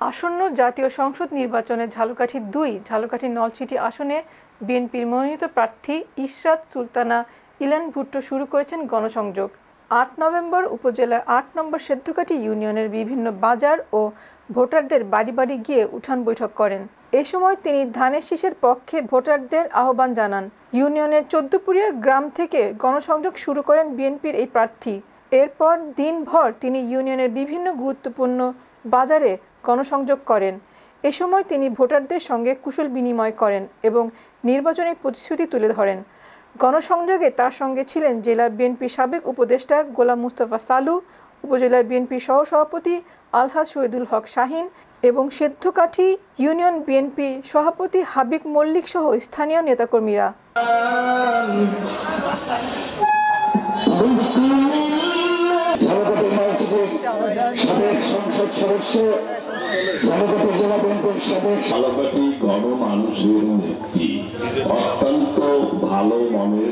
আসন্ন জাতীয় সংসদ নির্বাচনে ঝালকাঠি-২ ঝালকাঠি নলছিটি আসনে বিএনপির মনোনীত প্রার্থী ইশরাত সুলতানা ইলান ভুট্টো শুরু করেছেন গণসংযোগ। ৮ নভেম্বর উপজেলার ৮ নম্বর সেদ্ধকাঠি ইউনিয়নের বিভিন্ন বাজার ও ভোটারদের বাড়ি বাড়ি গিয়ে উঠান বৈঠক করেন। এ সময় তিনি ধানের শীষের পক্ষে ভোটারদের আহ্বান জানান। ইউনিয়নের ১৪পুরিয়া গ্রাম থেকে গণসংযোগ শুরু করেন বিএনপির এই প্রার্থী। এরপর দিনভর তিনি ইউনিয়নের বিভিন্ন গুরুত্বপূর্ণ বাজারে গণসংযোগ করেন। এ সময় তিনি ভোটারদের সঙ্গে কুশল বিনিময় করেন এবং নির্বাচনী প্রতিশ্রুতি তুলে ধরেন। গণসংযোগে তার সঙ্গে ছিলেন জেলা বিএনপির সাবেক উপদেষ্টা গোলাম মুস্তফা সালু, উপজেলা বিএনপির সহসভাপতি আলহাজ শহীদুল হক শাহীন এবং সেদ্ধকাঠি ইউনিয়ন বিএনপির সভাপতি হাবিব মল্লিক সহ স্থানীয় নেতাকর্মীরা। ঝালকাঠি গণমানুষের নেত্রী অত্যন্ত ভালো মনের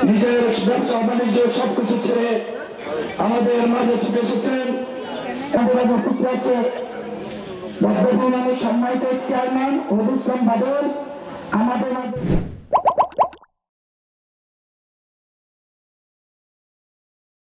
নিজের ব্যবসা বাণিজ্য সবকিছু ছেড়ে আমাদের মাঝে ছুটে এসেছেন সম্মানিত চেয়ারম্যান বাদল আমাদের